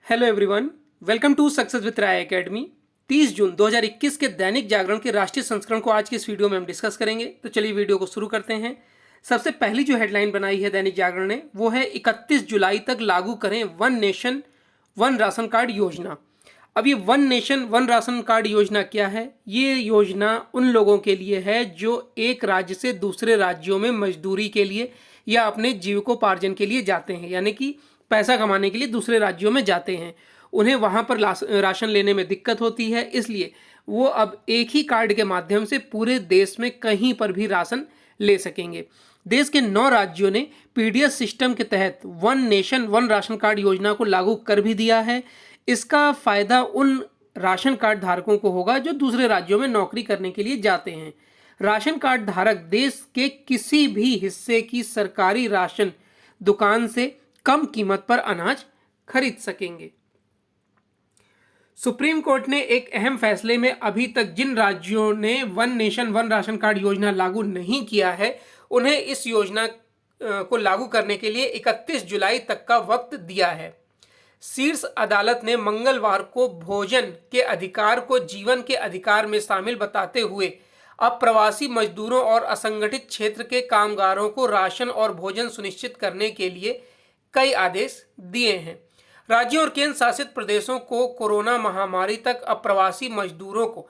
Hello everyone, welcome to success with Rai academy. 30 जून 2021 के दैनिक जागरण के राष्ट्रीय संस्करण को आज की इस वीडियो में हम डिस्कस करेंगे। तो चलिए वीडियो को शुरू करते हैं। सबसे पहली जो हेडलाइन बनाई है दैनिक जागरण ने वो है 31 जुलाई तक लागू करें one nation one ration card योजना। अब ये one nation one ration card योजना क्या है? ये योजना उन लोगों के लिए है जो एक राज्य से दूसरे राज्यों में मजदूरी के लिए या अपने जीविकोपार्जन के लिए जाते हैं, यानी कि पैसा कमाने के लिए दूसरे राज्यों में जाते हैं। उन्हें वहां पर राशन लेने में दिक्कत होती है, इसलिए वो अब एक ही कार्ड के माध्यम से पूरे देश में कहीं पर भी राशन ले सकेंगे। देश के 9 राज्यों ने पीडीएस सिस्टम के तहत one nation one ration card योजना को लागू कर भी दिया है। इसका फायदा उन राशन कार्ड धारकों को होगा जो दूसरे राज्यों में नौकरी करने के लिए जाते हैं। राशन कार्ड धारक देश के किसी भी हिस्से की सरकारी राशन दुकान से कम कीमत पर अनाज खरीद सकेंगे। सुप्रीम कोर्ट ने एक अहम फैसले में अभी तक जिन राज्यों ने one nation one ration card योजना लागू नहीं किया है, उन्हें इस योजना को लागू करने के लिए 31 जुलाई तक का वक्त दिया है। शीर्ष अदालत ने मंगलवार को भोजन के अधिकार को जीवन के अधिकार में शामिल बताते हुए अब प्रवासी मजदूरों और असंगठित क्षेत्र के कामगारों को राशन और भोजन सुनिश्चित करने के लिए कई आदेश दिए हैं। राज्यों और केंद्र शासित प्रदेशों को कोरोना महामारी तक अप्रवासी मजदूरों को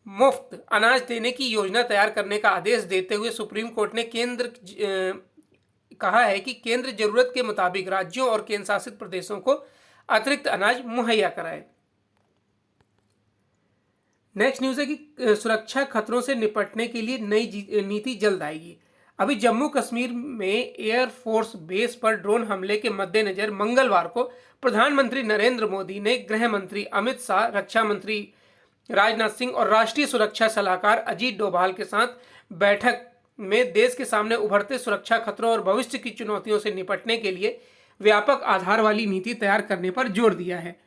मुफ्त अनाज देने की योजना तैयार करने का आदेश देते हुए सुप्रीम कोर्ट ने कहा है कि केंद्र जरूरत के मुताबिक राज्यों और केंद्र शासित प्रदेशों को अतिरिक्त अनाज मुहैया कराए। नेक्स्ट न्यूज है कि सुरक्षा खतरों से निपटने के लिए नई नीति जल्द आएगी। अभी जम्मू कश्मीर में एयरफोर्स बेस पर ड्रोन हमले के मद्देनजर मंगलवार को प्रधानमंत्री नरेंद्र मोदी ने गृह मंत्री अमित शाह, रक्षा मंत्री राजनाथ सिंह और राष्ट्रीय सुरक्षा सलाहकार अजीत डोभाल के साथ बैठक में देश के सामने उभरते सुरक्षा खतरों और भविष्य की चुनौतियों से निपटने के लिए व्यापक आधार वाली नीति तैयार करने पर जोर दिया है।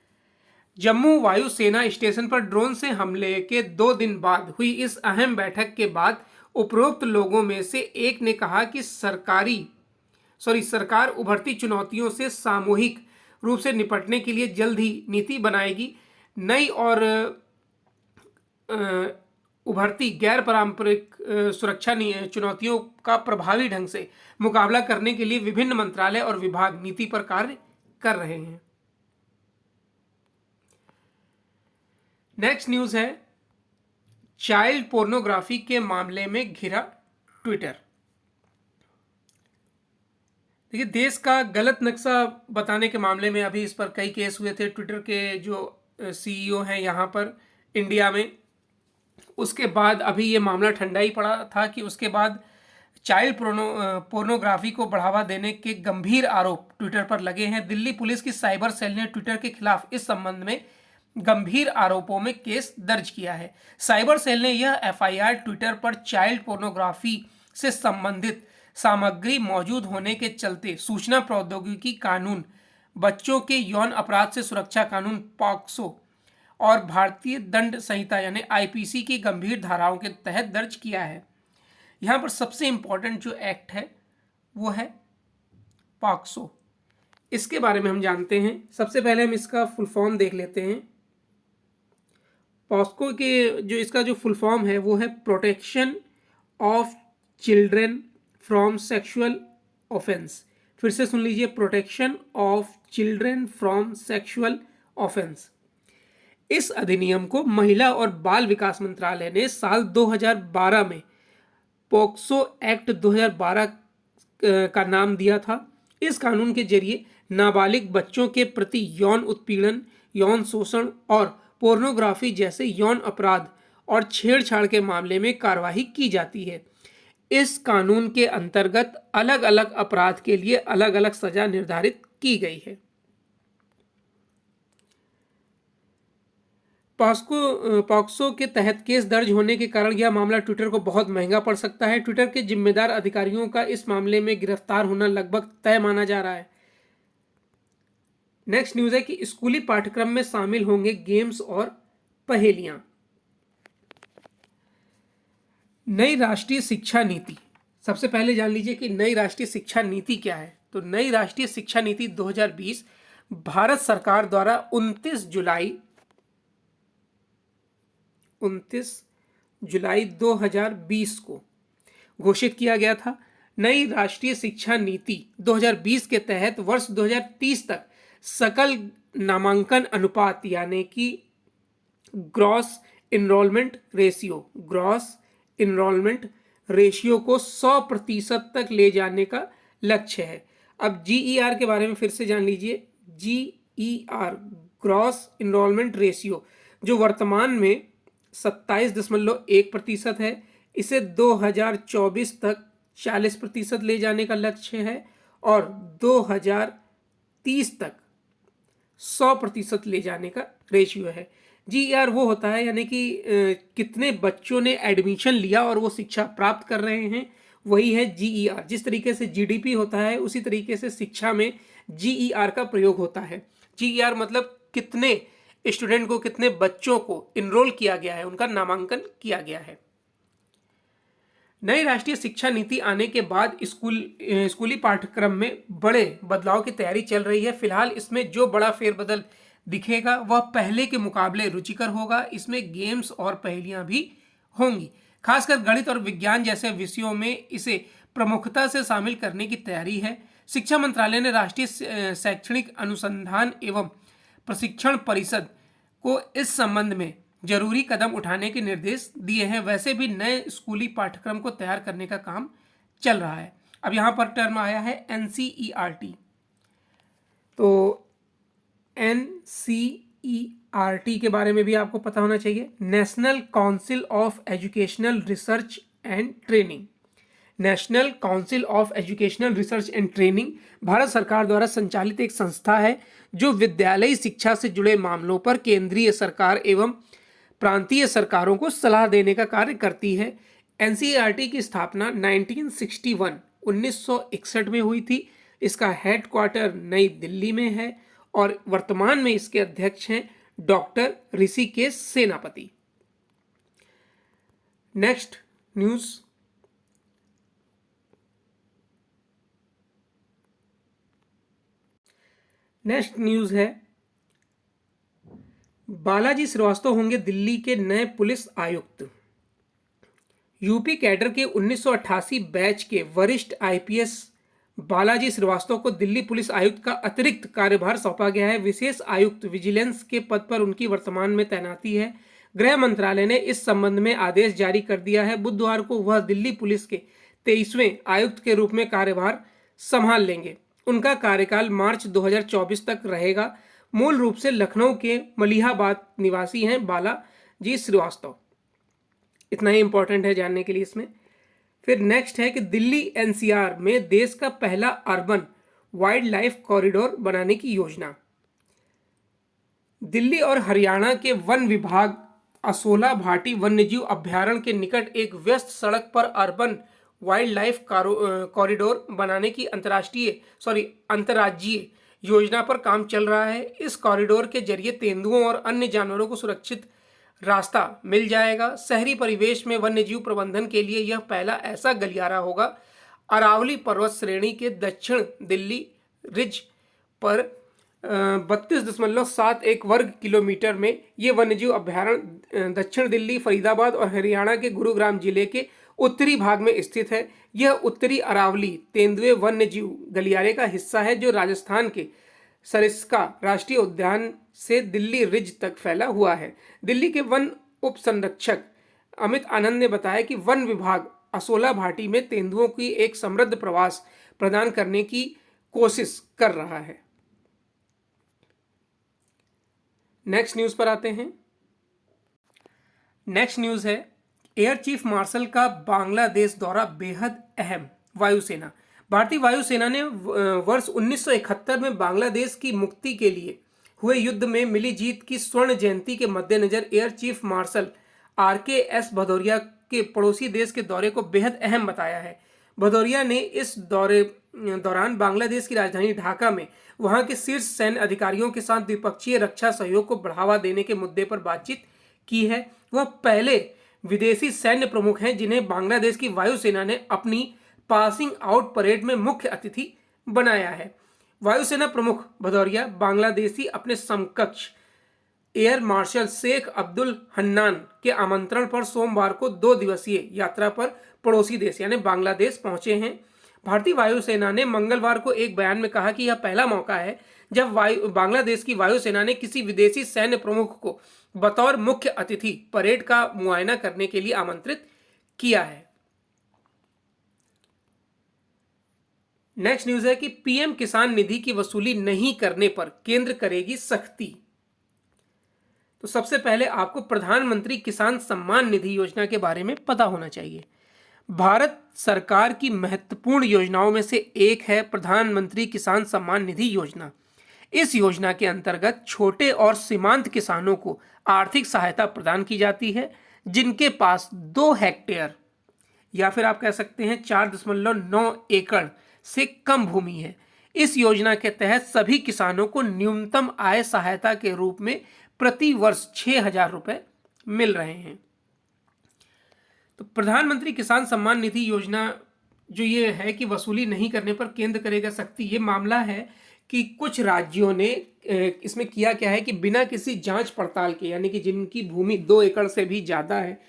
जम्मू वायु सेना स्टेशन पर ड्रोन से हमले के 2 दिन बाद हुई इस अहम बैठक के बाद उपरोक्त लोगों में से एक ने कहा कि सरकार उभरती चुनौतियों से सामूहिक रूप से निपटने के लिए जल्द ही नीति बनाएगी। नई और उभरती गैर पारंपरिक सुरक्षा चुनौतियों का प्रभावी ढंग से मुकाबला करने के लिए विभिन्न मंत्रालय और विभाग नीति पर कार्य कर रहे हैं। नेक्स्ट न्यूज है, चाइल्ड पोर्नोग्राफी के मामले में घिरा ट्विटर। देखिए, देश का गलत नक्शा बताने के मामले में अभी इस पर कई केस हुए थे। ट्विटर के जो सीईओ हैं यहाँ पर इंडिया में, उसके बाद अभी ये मामला ठंडा ही पड़ा था कि उसके बाद चाइल्ड पोर्नोग्राफी को बढ़ावा देने के गंभीर आरोप ट्विटर पर लगे हैं। दिल्ली पुलिस की साइबर सेल ने ट्विटर के खिलाफ इस संबंध में गंभीर आरोपों में केस दर्ज किया है। साइबर सेल ने यह एफआईआर ट्विटर पर चाइल्ड पोर्नोग्राफी से संबंधित सामग्री मौजूद होने के चलते सूचना प्रौद्योगिकी कानून, बच्चों के यौन अपराध से सुरक्षा कानून पॉक्सो और भारतीय दंड संहिता यानी आईपीसी की गंभीर धाराओं के तहत दर्ज किया है। यहाँ पर सबसे इंपॉर्टेंट जो एक्ट है वो है पॉक्सो। इसके बारे में हम जानते हैं। सबसे पहले हम इसका फुल फॉर्म देख लेते हैं। पॉक्सो के जो इसका जो फुल फॉर्म है वो है protection of children from sexual offence. फिर से सुन लीजिए, protection of children from sexual offence. इस अधिनियम को महिला और बाल विकास मंत्रालय ने साल 2012 में पॉक्सो एक्ट 2012 का नाम दिया था। इस कानून के जरिए नाबालिग बच्चों के प्रति यौन उत्पीड़न, यौन शोषण और पोर्नोग्राफी जैसे यौन अपराध और छेड़छाड़ के मामले में कार्रवाई की जाती है। इस कानून के अंतर्गत अलग अलग अपराध के लिए अलग अलग सजा निर्धारित की गई है। पॉक्सो के तहत केस दर्ज होने के कारण यह मामला ट्विटर को बहुत महंगा पड़ सकता है। ट्विटर के जिम्मेदार अधिकारियों का इस मामले में गिरफ्तार होना लगभग तय माना जा रहा है। नेक्स्ट न्यूज है कि स्कूली पाठ्यक्रम में शामिल होंगे गेम्स और पहेलियां। नई राष्ट्रीय शिक्षा नीति। सबसे पहले जान लीजिए कि नई राष्ट्रीय शिक्षा नीति क्या है। तो नई राष्ट्रीय शिक्षा नीति 2020 भारत सरकार द्वारा 29 जुलाई 2020 को घोषित किया गया था। नई राष्ट्रीय शिक्षा नीति 2020 के तहत वर्ष 2030 तक सकल नामांकन अनुपात यानी कि ग्रॉस इनरोलमेंट रेशियो को 100% तक ले जाने का लक्ष्य है। अब GER के बारे में फिर से जान लीजिए। GER ग्रॉस इनरोलमेंट रेशियो जो वर्तमान में 27.1% है, इसे 2024 तक 40% ले जाने का लक्ष्य है और 2030 तक 100% ले जाने का रेशियो है। GER वो होता है यानी कि कितने बच्चों ने एडमिशन लिया और वो शिक्षा प्राप्त कर रहे हैं, वही है GER। जिस तरीके से GDP होता है उसी तरीके से शिक्षा में GER का प्रयोग होता है। GER मतलब कितने स्टूडेंट को, कितने बच्चों को इनरोल किया गया है, उनका नामांकन किया गया है। नई राष्ट्रीय शिक्षा नीति आने के बाद स्कूली पाठ्यक्रम में बड़े बदलाव की तैयारी चल रही है। फिलहाल इसमें जो बड़ा फेरबदल दिखेगा वह पहले के मुकाबले रुचिकर होगा। इसमें गेम्स और पहेलियां भी होंगी। खासकर गणित और विज्ञान जैसे विषयों में इसे प्रमुखता से शामिल करने की तैयारी है। शिक्षा मंत्रालय ने राष्ट्रीय शैक्षणिक अनुसंधान एवं प्रशिक्षण परिषद को इस संबंध में जरूरी कदम उठाने के निर्देश दिए हैं। वैसे भी नए स्कूली पाठ्यक्रम को तैयार करने का काम चल रहा है। अब यहाँ पर टर्म आया है NCERT। तो NCERT के बारे में भी आपको पता होना चाहिए। National council of educational research and training. National council of educational research and training Bharat सरकार द्वारा संचालित एक संस्था है जो विद्यालयी शिक्षा से जुड़े मामलों पर केंद्रीय सरकार एवं प्रांतीय सरकारों को सलाह देने का कार्य करती है। NCERT की स्थापना 1961 में हुई थी। इसका हेडक्वार्टर नई दिल्ली में है और वर्तमान में इसके अध्यक्ष हैं डॉक्टर ऋषिकेश सेनापति। नेक्स्ट न्यूज़ है बालाजी श्रीवास्तव होंगे दिल्ली के नए पुलिस आयुक्त। यूपी कैडर के 1988 बैच के वरिष्ठ IPS बालाजी श्रीवास्तव को दिल्ली पुलिस आयुक्त का अतिरिक्त कार्यभार सौंपा गया है। विशेष आयुक्त विजिलेंस के पद पर उनकी वर्तमान में तैनाती है। गृह मंत्रालय ने इस संबंध में आदेश जारी कर दिया है। बुधवार को वह दिल्ली पुलिस के 23वें आयुक्त के रूप में कार्यभार संभाल लेंगे। उनका कार्यकाल मार्च 2024 तक रहेगा। मूल रूप से लखनऊ के मलिहाबाद निवासी हैं बालाजी श्रीवास्तव। इतना ही इंपॉर्टेंट है जानने के लिए इसमें। फिर नेक्स्ट है कि दिल्ली NCR में देश का पहला अर्बन वाइल्ड लाइफ कॉरिडोर बनाने की योजना। दिल्ली और हरियाणा के वन विभाग असोला भाटी वन्यजीव अभ्यारण्य के निकट एक व्यस्त सड़क पर अर्बन वाइल्ड लाइफ कॉरिडोर बनाने की अंतर्राज्यीय योजना पर काम चल रहा है। इस कॉरिडोर के जरिए तेंदुओं और अन्य जानवरों को सुरक्षित रास्ता मिल जाएगा। शहरी परिवेश में वन्यजीव प्रबंधन के लिए यह पहला ऐसा गलियारा होगा। अरावली पर्वत श्रेणी के दक्षिण दिल्ली रिज पर 32.71 वर्ग किलोमीटर में ये वन्यजीव अभ्यारण्य दक्षिण दिल्ली, फरीदाबाद और हरियाणा के गुरुग्राम जिले के उत्तरी भाग में स्थित है। यह उत्तरी अरावली तेंदुए वन्यजीव गलियारे का हिस्सा है जो राजस्थान के सरिस्का राष्ट्रीय उद्यान से दिल्ली रिज तक फैला हुआ है। दिल्ली के वन उप संरक्षक अमित आनंद ने बताया कि वन विभाग असोला भाटी में तेंदुओं की एक समृद्ध प्रवास प्रदान करने की कोशिश कर रहा है। नेक्स्ट न्यूज पर आते हैं। नेक्स्ट न्यूज है एयर चीफ मार्शल का बांग्लादेश दौरा बेहद अहम। वायुसेना। भारतीय वायुसेना ने वर्ष 1971 में बांग्लादेश की मुक्ति के लिए हुए युद्ध में मिली जीत की स्वर्ण जयंती के मद्देनजर air chief marshal RKS Bhadauria के पड़ोसी देश के दौरे को बेहद अहम बताया है। भदौरिया ने इस दौरान बांग्लादेश की राजधानी ढाका में वहां के शीर्ष सैन्य अधिकारियों के साथ द्विपक्षीय रक्षा सहयोग को बढ़ावा देने के मुद्दे पर बातचीत की है। वह पहले विदेशी सैन्य प्रमुख हैं जिन्हें बांग्लादेश की वायुसेना ने अपनी पासिंग आउट परेड में मुख्य अतिथि बनाया है। वायुसेना प्रमुख भदौरिया बांग्लादेशी अपने समकक्ष एयर मार्शल शेख अब्दुल हन्नान के आमंत्रण पर सोमवार को 2 दिवसीय यात्रा पर पड़ोसी देश यानी बांग्लादेश पहुंचे हैं। भारतीय वायुसेना ने मंगलवार को एक बयान में कहा कि यह पहला मौका है जब बांग्लादेश की वायुसेना ने किसी विदेशी सैन्य प्रमुख को बतौर मुख्य अतिथि परेड का मुआयना करने के लिए आमंत्रित किया है। नेक्स्ट न्यूज है कि पीएम किसान निधि की वसूली नहीं करने पर केंद्र करेगी सख्ती। तो सबसे पहले आपको प्रधानमंत्री किसान सम्मान निधि योजना के बारे में पता होना चाहिए। भारत सरकार की महत्वपूर्ण योजनाओं में से एक है प्रधानमंत्री किसान सम्मान निधि योजना। इस योजना के अंतर्गत छोटे और सीमांत किसानों को आर्थिक सहायता प्रदान की जाती है जिनके पास 2 हेक्टेयर या फिर आप कह सकते हैं 4.9 एकड़ से कम भूमि है। इस योजना के तहत सभी किसानों को न्यूनतम आय सहायता के रूप में प्रति वर्ष 6,000 रुपए मिल रहे हैं। तो प्रधानमंत्री किसान सम्मान निधि योजना जो ये है कि वसूली नहीं करने पर केंद्र करेगा सख्ती, ये मामला है कि कुछ राज्यों ने इसमें किया क्या है कि बिना किसी जांच पड़ताल के, यानी कि जिनकी भूमि 2 एकड़ से भी ज़्यादा है,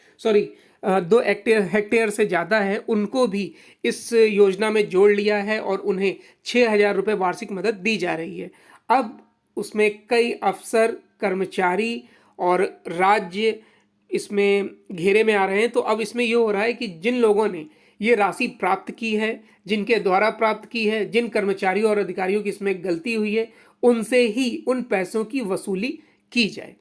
2 हेक्टेयर से ज़्यादा है, उनको भी इस योजना में जोड़ लिया है और उन्हें 6,000 रुपये वार्षिक मदद दी जा रही है। अब उसमें कई अफसर, कर्मचारी और राज्य इसमें घेरे में आ रहे हैं। तो अब इसमें ये हो रहा है कि जिन लोगों ने ये राशि प्राप्त की है, जिनके द्वारा प्राप्त की है, जिन कर्मचारियों और अधिकारियों की इसमें गलती हुई है, उनसे ही उन पैसों की वसूली की जाए।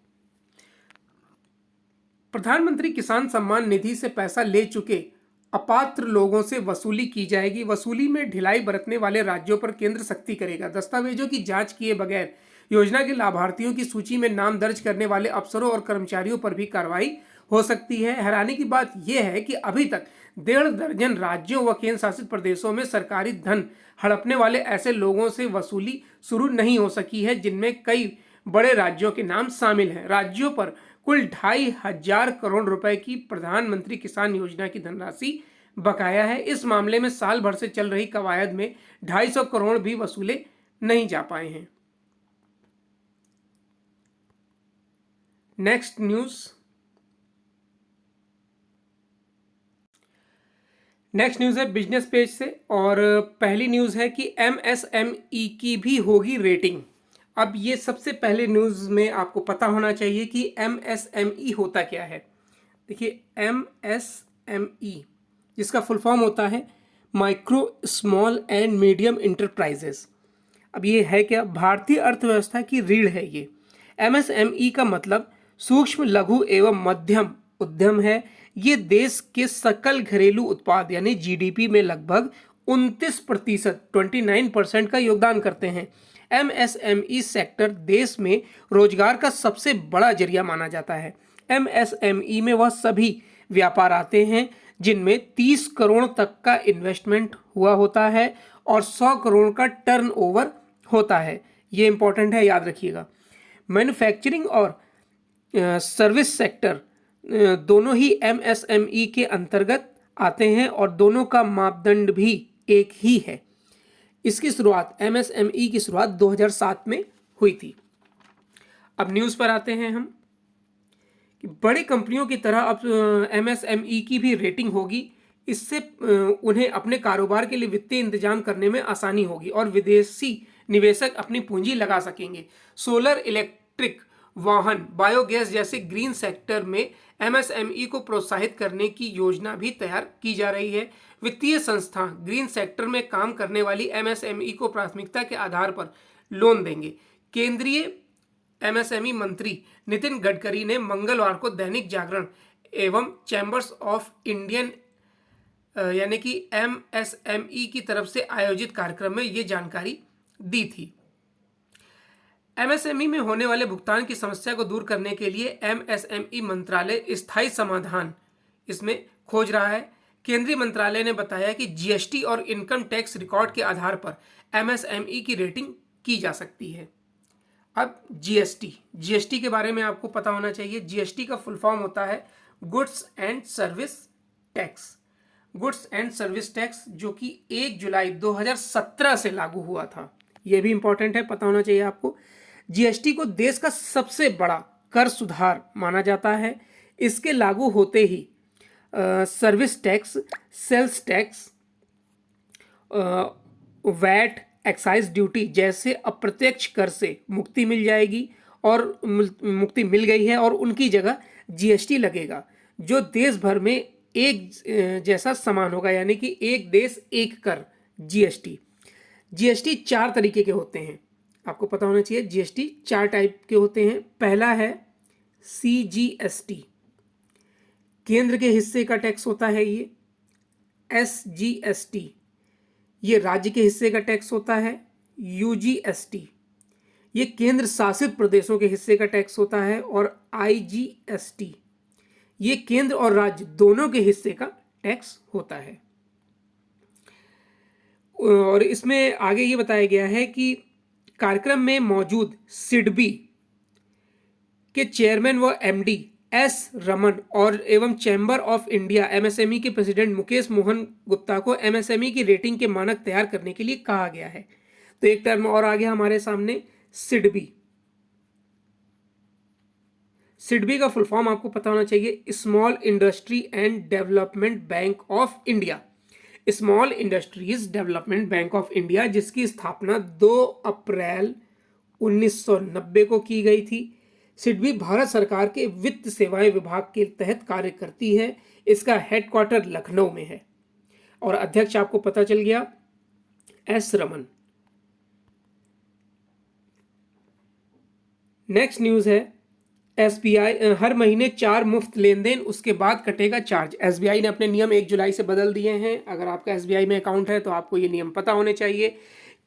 प्रधानमंत्री किसान सम्मान निधि से पैसा ले चुके अपात्र लोगों से वसूली की जाएगी। वसूली में ढिलाई बरतने वाले राज्यों पर केंद्र सख्ती करेगा। दस्तावेजों की जांच किए बगैर योजना के लाभार्थियों की सूची में नाम दर्ज करने वाले अफसरों और कर्मचारियों पर भी कार्रवाई हो सकती है। हैरानी की बात यह है कि अभी तक 1.5 दर्जन राज्यों व केंद्र शासित प्रदेशों में सरकारी धन हड़पने वाले ऐसे लोगों से वसूली शुरू नहीं हो सकी है, जिनमें कई बड़े राज्यों के नाम शामिल हैं। राज्यों पर कुल 2,500 करोड़ रुपए की प्रधानमंत्री किसान योजना की धनराशि बकाया है। इस मामले में साल भर से चल रही कवायद में 250 करोड़ भी वसूले नहीं जा पाए हैं। नेक्स्ट न्यूज़ है बिजनेस पेज से, और पहली न्यूज़ है कि एमएसएमई की भी होगी रेटिंग। अब ये सबसे पहले न्यूज़ में आपको पता होना चाहिए कि एमएसएमई होता क्या है। देखिए, एमएसएमई जिसका फुल फॉर्म होता है micro small and medium enterprises. अब ये है क्या? भारतीय अर्थव्यवस्था की रीढ़ है ये। एमएसएमई का मतलब सूक्ष्म, लघु एवं मध्यम उद्यम है। ये देश के सकल घरेलू उत्पाद यानी जीडीपी में लगभग 29%, 29% का योगदान करते हैं। एमएसएमई सेक्टर देश में रोजगार का सबसे बड़ा जरिया माना जाता है। एमएसएमई में वह सभी व्यापार आते हैं जिनमें 30 करोड़ तक का इन्वेस्टमेंट हुआ होता है और 100 करोड़ का टर्नओवर होता है। ये इंपॉर्टेंट है, याद रखिएगा। मैन्युफैक्चरिंग और सर्विस सेक्टर दोनों ही एमएसएमई के अंतर्गत आते हैं और दोनों का मापदंड भी एक ही है। इसकी शुरुआत, एमएसएमई की शुरुआत 2007 में हुई थी। अब न्यूज़ पर आते हैं हम कि बड़ी कंपनियों की तरह अब एमएसएमई की भी रेटिंग होगी। इससे उन्हें अपने कारोबार के लिए वित्तीय इंतजाम करने में आसानी होगी और विदेशी निवेशक अपनी पूंजी लगा सकेंगे। सोलर, इलेक्ट्रिक वाहन, बायोगैस जैसे ग्रीन सेक्टर में एमएसएमई को प्रोत्साहित करने की योजना भी तैयार की जा रही है। वित्तीय संस्था ग्रीन सेक्टर में काम करने वाली एमएसएमई को प्राथमिकता के आधार पर लोन देंगे। केंद्रीय एमएसएमई मंत्री नितिन गडकरी ने मंगलवार को दैनिक जागरण एवं चैम्बर्स ऑफ इंडियन यानी कि एमएसएमई की तरफ से आयोजित कार्यक्रम में ये जानकारी दी थी। एमएसएमई में होने वाले भुगतान की समस्या को दूर करने के लिए एमएसएमई मंत्रालय स्थायी समाधान इसमें खोज रहा है। केंद्रीय मंत्रालय ने बताया कि जीएसटी और इनकम टैक्स रिकॉर्ड के आधार पर एमएसएमई की रेटिंग की जा सकती है। अब जीएसटी के बारे में आपको पता होना चाहिए। जीएसटी का फुल फॉर्म होता है goods and service tax. Goods and service tax जो कि 1 जुलाई 2017 से लागू हुआ था। ये भी इंपॉर्टेंट है, पता होना चाहिए आपको। जीएसटी को देश का सबसे बड़ा कर सुधार माना जाता है। इसके लागू होते ही service tax, sales tax, VAT, excise duty जैसे अप्रत्यक्ष कर से मुक्ति मिल जाएगी और मुक्ति मिल गई है, और उनकी जगह जीएसटी लगेगा जो देश भर में एक जैसा समान होगा, यानी कि एक देश एक कर। जीएसटी जीएसटी 4 तरीके के होते हैं, आपको पता होना चाहिए। जीएसटी 4 टाइप के होते हैं। पहला है सीजीएसटी, केंद्र के हिस्से का टैक्स होता है ये। एसजीएसटी, ये राज्य के हिस्से का टैक्स होता है। यूजीएसटी, ये केंद्र शासित प्रदेशों के हिस्से का टैक्स होता है। और आईजीएसटी, ये केंद्र और राज्य दोनों के हिस्से का टैक्स होता है। और इसमें आगे ये बताया गया है कि कार्यक्रम में मौजूद सिडबी के चेयरमैन व एमडी एस रमन और एवं चैम्बर ऑफ इंडिया एमएसएमई के प्रेसिडेंट मुकेश मोहन गुप्ता को एमएसएमई की रेटिंग के मानक तैयार करने के लिए कहा गया है। तो एक टर्म और आ गया हमारे सामने, सिडबी। सिडबी का फुल फॉर्म आपको पता होना चाहिए, small industry and development bank of India. Small industries development bank of India, जिसकी स्थापना 2 अप्रैल 1990 को की गई थी। सिडबी भारत सरकार के वित्त सेवाएं विभाग के तहत कार्य करती है। इसका हेडक्वार्टर लखनऊ में है और अध्यक्ष आपको पता चल गया, एस रमन। नेक्स्ट न्यूज है एसबीआई हर महीने 4 मुफ्त लेन देन, उसके बाद कटेगा चार्ज। एसबीआई ने अपने नियम 1 जुलाई से बदल दिए हैं। अगर आपका एसबीआई में अकाउंट है तो आपको ये नियम पता होने चाहिए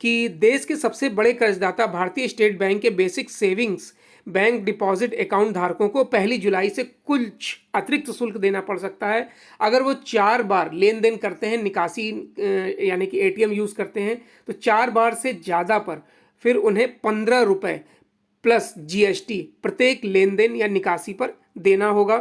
कि देश के सबसे बड़े कर्जदाता भारतीय स्टेट बैंक के basic savings bank deposit account धारकों को 1 जुलाई से कुछ अतिरिक्त शुल्क देना पड़ सकता है अगर वो 4 बार लेन देन करते हैं, निकासी यानी कि एटीएम यूज़ करते हैं तो 4 बार से ज़्यादा पर फिर उन्हें 15 रुपये प्लस जीएसटी प्रत्येक लेन देन या निकासी पर देना होगा।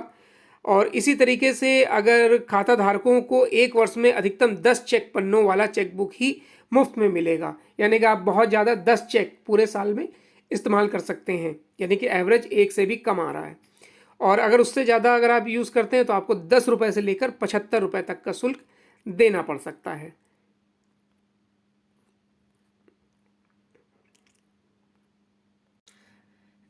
और इसी तरीके से अगर खाता धारकों को 1 वर्ष में अधिकतम 10 चेक पन्नों वाला चेकबुक ही मुफ्त में मिलेगा, यानी कि आप बहुत ज़्यादा 10 चेक पूरे साल में इस्तेमाल कर सकते हैं, यानी कि एवरेज 1 से भी कम आ रहा है। और अगर उससे ज़्यादा अगर आप यूज़ करते हैं तो आपको 10 रुपये से लेकर 75 रुपये तक का शुल्क देना पड़ सकता है।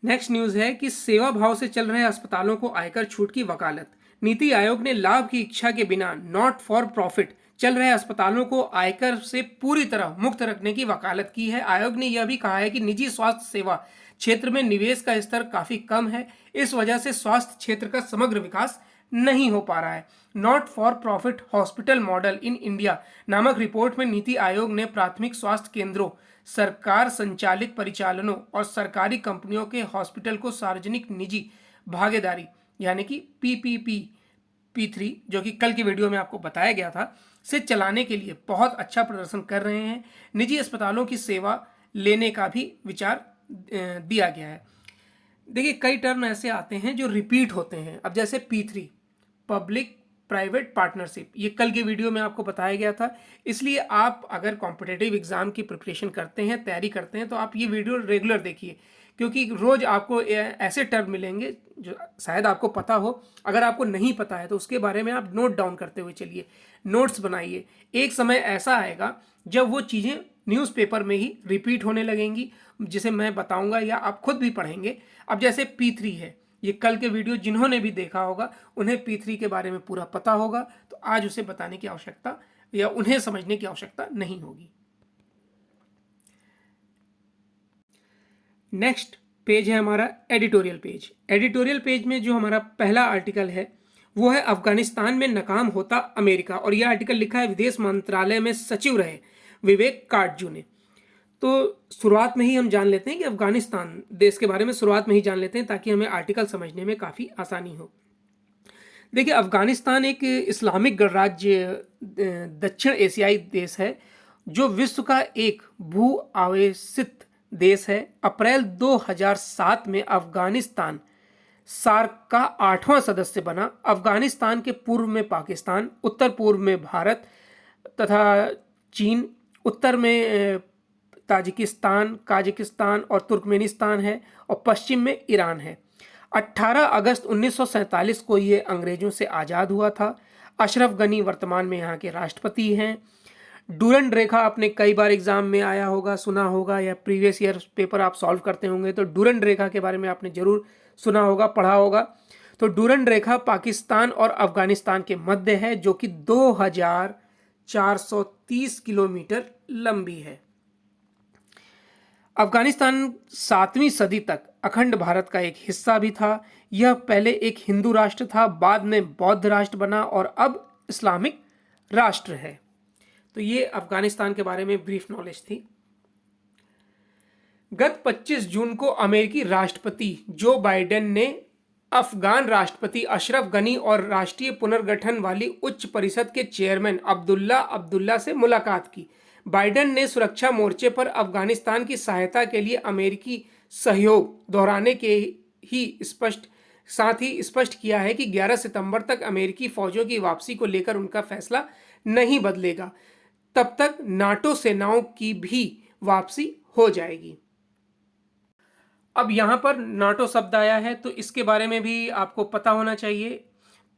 नेक्स्ट न्यूज़ है कि सेवा भाव से चल रहे अस्पतालों को आयकर छूट की वकालत। नीति आयोग ने लाभ की इच्छा के बिना नॉट फॉर प्रॉफिट चल रहे अस्पतालों को आयकर से पूरी तरह मुक्त रखने की वकालत की है। आयोग ने यह भी कहा है कि निजी स्वास्थ्य सेवा क्षेत्र में निवेश का स्तर काफ़ी कम है, इस वजह से स्वास्थ्य क्षेत्र का समग्र विकास नहीं हो पा रहा है। Not for profit hospital model in India नामक रिपोर्ट में नीति आयोग ने प्राथमिक स्वास्थ्य केंद्रों, सरकार संचालित परिचालनों और सरकारी कंपनियों के हॉस्पिटल को सार्वजनिक निजी भागीदारी यानी कि पीपीपी P3 जो कि कल की वीडियो में आपको बताया गया था से चलाने के लिए बहुत अच्छा प्रदर्शन कर रहे हैं। निजी अस्पतालों की सेवा लेने का भी विचार दिया गया है। देखिए कई टर्म ऐसे आते हैं जो रिपीट होते हैं। अब जैसे P3 पब्लिक प्राइवेट पार्टनरशिप, ये कल के वीडियो में आपको बताया गया था, इसलिए आप अगर कॉम्पिटिटिव एग्जाम की प्रिपरेशन करते हैं, तैयारी करते हैं तो आप ये वीडियो रेगुलर देखिए, क्योंकि रोज़ आपको ऐसे टर्म मिलेंगे जो शायद आपको पता हो। अगर आपको नहीं पता है तो उसके बारे में आप नोट डाउन करते हुए चलिए, नोट्स बनाइए। एक समय ऐसा आएगा जब वो चीज़ें न्यूज़पेपर में ही रिपीट होने लगेंगी, जिसे मैं बताऊंगा या आप खुद भी पढ़ेंगे। अब जैसे P3 है, ये कल के वीडियो जिन्होंने भी देखा होगा उन्हें P3 के बारे में पूरा पता होगा, तो आज उसे बताने की आवश्यकता या उन्हें समझने की आवश्यकता नहीं होगी। नेक्स्ट पेज है हमारा एडिटोरियल पेज। एडिटोरियल पेज में जो हमारा पहला आर्टिकल है वो है अफगानिस्तान में नाकाम होता अमेरिका, और यह आर्टिकल लिखा है विदेश मंत्रालय में सचिव रहे विवेक काटजू ने। तो शुरुआत में ही हम जान लेते हैं कि अफगानिस्तान देश के बारे में शुरुआत में ही जान लेते हैं ताकि हमें आर्टिकल समझने में काफ़ी आसानी हो। देखिए अफगानिस्तान एक इस्लामिक गणराज्य दक्षिण एशियाई देश है जो विश्व का एक भू आवेशित देश है। अप्रैल 2007 में अफगानिस्तान सार्क का 8वां सदस्य बना। अफगानिस्तान के पूर्व में पाकिस्तान, उत्तर पूर्व में भारत तथा चीन, उत्तर में ताजिकिस्तान, काजाकिस्तान और तुर्कमेनिस्तान है, और पश्चिम में ईरान है। 18 अगस्त 1947 को ये अंग्रेजों से आज़ाद हुआ था। अशरफ गनी वर्तमान में यहाँ के राष्ट्रपति हैं। डूरंड रेखा आपने कई बार एग्जाम में आया होगा, सुना होगा, या प्रीवियस ईयर पेपर आप सॉल्व करते होंगे तो डूरंड रेखा के बारे में आपने जरूर सुना होगा, पढ़ा होगा। तो डूरंड रेखा पाकिस्तान और अफगानिस्तान के मध्य है, जो कि 2430 किलोमीटर लंबी है। अफगानिस्तान 7वीं सदी तक अखंड भारत का एक हिस्सा भी था। यह पहले एक हिंदू राष्ट्र था, बाद में बौद्ध राष्ट्र बना और अब इस्लामिक राष्ट्र है। तो ये अफगानिस्तान के बारे में ब्रीफ नॉलेज थी। गत 25 जून को अमेरिकी राष्ट्रपति जो बाइडेन ने अफगान राष्ट्रपति अशरफ गनी और राष्ट्रीय पुनर्गठन वाली उच्च परिषद के चेयरमैन अब्दुल्ला अब्दुल्ला से मुलाकात की। बाइडेन ने सुरक्षा मोर्चे पर अफगानिस्तान की सहायता के लिए अमेरिकी सहयोग दोहराने के साथ ही स्पष्ट किया है कि 11 सितंबर तक अमेरिकी फौजों की वापसी को लेकर उनका फैसला नहीं बदलेगा। तब तक नाटो सेनाओं की भी वापसी हो जाएगी। अब यहाँ पर नाटो शब्द आया है तो इसके बारे में भी आपको पता होना चाहिए।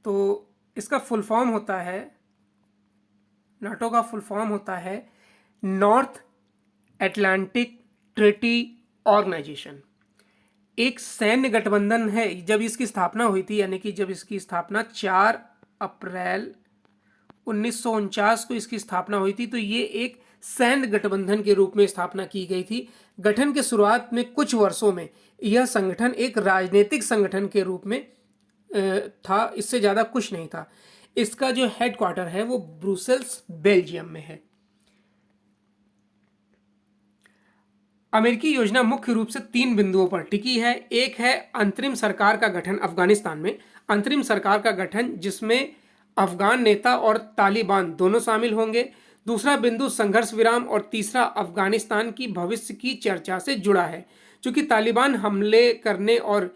तो इसका फुल फॉर्म होता है, नाटो का फुल फॉर्म होता है नॉर्थ अटलांटिक ट्रीटी ऑर्गेनाइजेशन। एक सैन्य गठबंधन है। जब इसकी स्थापना हुई थी, यानी कि जब इसकी स्थापना 4 अप्रैल 1949 को इसकी स्थापना हुई थी, तो ये एक सैन्य गठबंधन के रूप में स्थापना की गई थी। गठन के शुरुआत में कुछ वर्षों में यह संगठन एक राजनीतिक संगठन के रूप में था, इससे ज़्यादा कुछ नहीं था। इसका जो हेडक्वार्टर है वो ब्रुसेल्स बेल्जियम में है। अमेरिकी योजना मुख्य रूप से 3 बिंदुओं पर टिकी है। एक है अंतरिम सरकार का गठन अफगानिस्तान में, अंतरिम सरकार का गठन जिसमें अफगान नेता और तालिबान दोनों शामिल होंगे। दूसरा बिंदु संघर्ष विराम, और तीसरा अफगानिस्तान की भविष्य की चर्चा से जुड़ा है। चूंकि तालिबान हमले करने और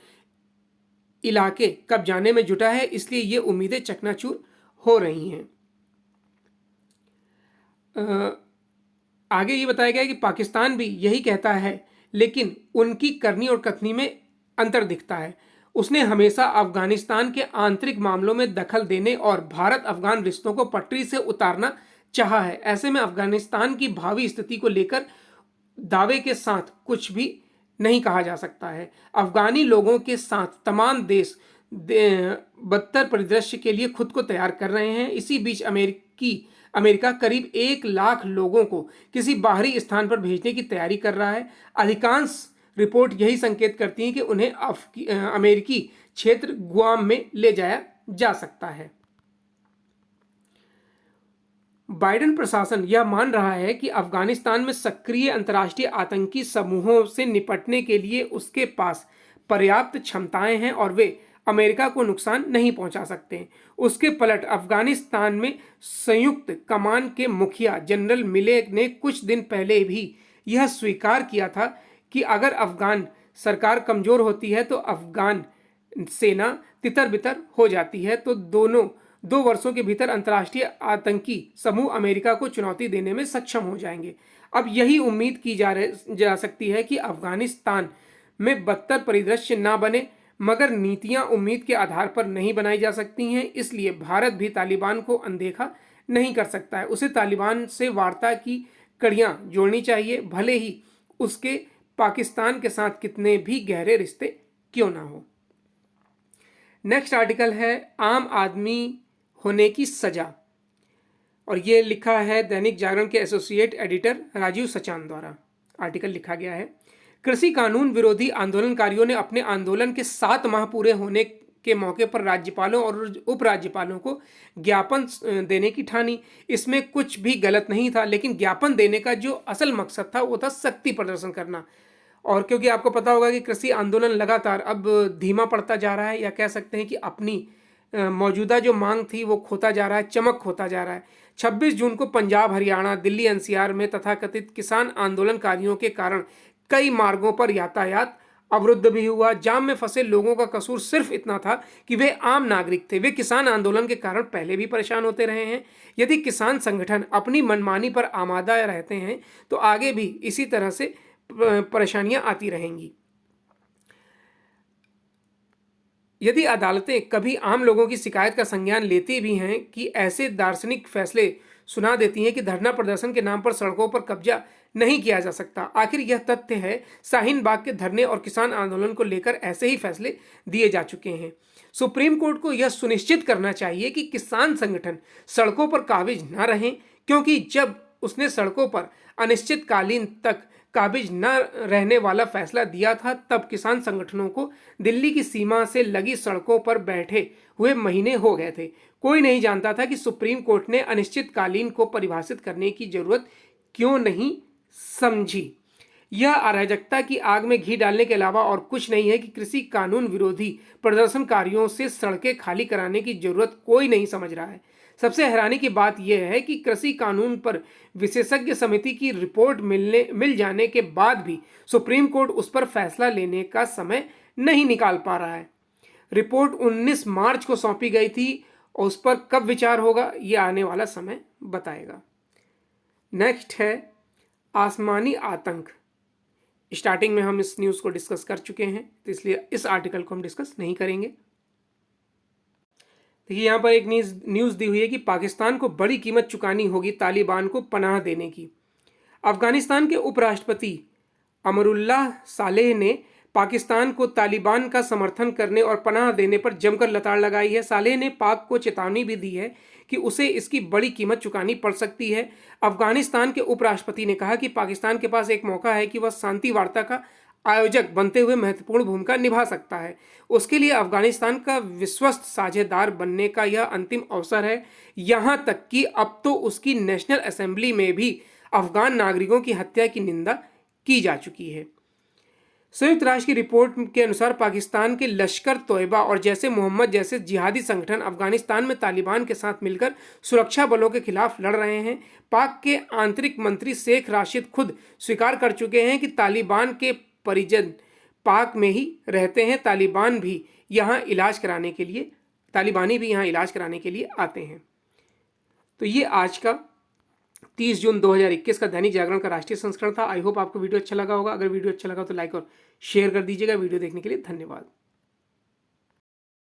इलाके कब्जाने में जुटा है, इसलिए ये उम्मीदें चकनाचूर हो रही हैं। आगे ये बताया गया कि पाकिस्तान भी यही कहता है, लेकिन उनकी करनी और कथनी में अंतर दिखता है। उसने हमेशा अफगानिस्तान के आंतरिक मामलों में दखल देने और भारत अफगान रिश्तों को पटरी से उतारना चाहा है। ऐसे में अफगानिस्तान की भावी स्थिति को लेकर दावे के साथ कुछ भी नहीं कहा जा सकता है। अफगानी लोगों के साथ तमाम देश बदतर परिदृश्य के लिए खुद को तैयार कर रहे हैं। इसी बीच अमेरिका करीब 1 लाख लोगों को किसी बाहरी स्थान पर भेजने की तैयारी कर रहा है। अधिकांश रिपोर्ट यही संकेत करती हैं कि उन्हें अमेरिकी क्षेत्र गुआम में ले जाया जा सकता है। बाइडेन प्रशासन यह मान रहा है कि अफगानिस्तान में सक्रिय अंतर्राष्ट्रीय आतंकी समूहों से निपटने के लिए उसके पास पर्याप्त क्षमताएं हैं और वे अमेरिका को नुकसान नहीं पहुंचा सकते। उसके पलट अफगानिस्तान में संयुक्त कमान के मुखिया जनरल मिले ने कुछ दिन पहले भी यह स्वीकार किया था कि अगर अफगान सरकार कमजोर होती है तो अफगान सेना तितर बितर हो जाती है, तो 2 वर्षों के भीतर अंतर्राष्ट्रीय आतंकी समूह अमेरिका को चुनौती देने में सक्षम हो जाएंगे। अब यही उम्मीद की जा सकती है कि अफगानिस्तान में बदतर परिदृश्य ना बने, मगर नीतियां उम्मीद के आधार पर नहीं बनाई जा सकती हैं। इसलिए भारत भी तालिबान को अनदेखा नहीं कर सकता है। उसे तालिबान से वार्ता की कड़ियां जोड़नी चाहिए, भले ही उसके पाकिस्तान के साथ कितने भी गहरे रिश्ते क्यों ना हो। नेक्स्ट आर्टिकल है आम आदमी होने की सजा, और ये लिखा है दैनिक जागरण के एसोसिएट एडिटर राजीव सचान द्वारा आर्टिकल लिखा गया है। कृषि कानून विरोधी आंदोलनकारियों ने अपने आंदोलन के 7 माह पूरे होने के मौके पर राज्यपालों और उपराज्यपालों को ज्ञापन देने की ठानी। इसमें कुछ भी गलत नहीं था, लेकिन ज्ञापन देने का जो असल मकसद था वो था शक्ति प्रदर्शन करना। और क्योंकि आपको पता होगा कि कृषि आंदोलन लगातार अब धीमा पड़ता जा रहा है, या कह सकते हैं कि अपनी मौजूदा जो मांग थी वो खोता जा रहा है, चमक खोता जा रहा है। 26 जून को पंजाब, हरियाणा, दिल्ली एनसीआर में तथाकथित किसान आंदोलनकारियों के कारण कई मार्गों पर यातायात अवरुद्ध भी हुआ। जाम में फंसे लोगों का कसूर सिर्फ इतना था कि वे आम नागरिक थे। वे किसान आंदोलन के कारण पहले भी परेशान होते रहे हैं। यदि किसान संगठन अपनी मनमानी पर आमादा रहते हैं तो आगे भी इसी तरह से परेशानियां आती रहेंगी। यदि अदालतें कभी आम लोगों की शिकायत का संज्ञान लेती भी हैं कि ऐसे दार्शनिक फैसले सुना देती हैं कि धरना प्रदर्शन के नाम पर सड़कों पर कब्जा नहीं किया जा सकता। आखिर यह तथ्य है, शाहीन बाग के धरने और किसान आंदोलन को लेकर ऐसे ही फैसले दिए जा चुके हैं। सुप्रीम कोर्ट को यह सुनिश्चित करना चाहिए कि किसान संगठन सड़कों पर काबिज न रहें, क्योंकि जब उसने सड़कों पर अनिश्चितकालीन तक काबिज न रहने वाला फैसला दिया था तब किसान संगठनों को दिल्ली की सीमा से लगी सड़कों पर बैठे हुए महीने हो गए थे। कोई नहीं जानता था कि सुप्रीम कोर्ट ने अनिश्चितकालीन को परिभाषित करने की जरूरत क्यों नहीं समझी। यह अराजकता की आग में घी डालने के अलावा और कुछ नहीं है कि कृषि कानून विरोधी प्रदर्शनकारियों से सड़कें खाली कराने की जरूरत कोई नहीं समझ रहा है। सबसे हैरानी की बात यह है कि कृषि कानून पर विशेषज्ञ समिति की रिपोर्ट मिल जाने के बाद भी सुप्रीम कोर्ट उस पर फैसला लेने का समय नहीं निकाल पा रहा है। रिपोर्ट 19 मार्च को सौंपी गई थी और उस पर कब विचार होगा ये आने वाला समय बताएगा। नेक्स्ट है आसमानी आतंक। स्टार्टिंग में हम इस न्यूज़ को डिस्कस कर चुके हैं तो इसलिए इस आर्टिकल को हम डिस्कस नहीं करेंगे। देखिए यहाँ पर एक न्यूज़ दी हुई है कि पाकिस्तान को बड़ी कीमत चुकानी होगी तालिबान को पनाह देने की। अफगानिस्तान के उपराष्ट्रपति अमरुल्लाह सालेह ने पाकिस्तान को तालिबान का समर्थन करने और पनाह देने पर जमकर लताड़ लगाई है। सालेह ने पाक को चेतावनी भी दी है कि उसे इसकी बड़ी कीमत चुकानी पड़ सकती है। अफगानिस्तान के उपराष्ट्रपति ने कहा कि पाकिस्तान के पास एक मौका है कि वह शांति वार्ता का आयोजक बनते हुए महत्वपूर्ण भूमिका निभा सकता है। उसके लिए अफगानिस्तान का विश्वस्त साझेदार बनने का यह अंतिम अवसर है। यहाँ तक कि अब तो उसकी नेशनल असेंबली में भी अफगान नागरिकों की हत्या की निंदा की जा चुकी है। संयुक्त राष्ट्र की रिपोर्ट के अनुसार पाकिस्तान के लश्कर तोयबा और जैसे मोहम्मद जैसे जिहादी संगठन अफगानिस्तान में तालिबान के साथ मिलकर सुरक्षा बलों के खिलाफ लड़ रहे हैं। पाक के आंतरिक मंत्री शेख राशिद खुद स्वीकार कर चुके हैं कि तालिबान के परिजन पाक में ही रहते हैं। तालिबानी भी यहाँ इलाज कराने के लिए आते हैं। तो ये आज का 30 जून 2021 का दैनिक जागरण का राष्ट्रीय संस्करण था। आई होप आपको वीडियो अच्छा लगा होगा। अगर वीडियो अच्छा लगा तो लाइक और शेयर कर दीजिएगा। वीडियो देखने के लिए धन्यवाद।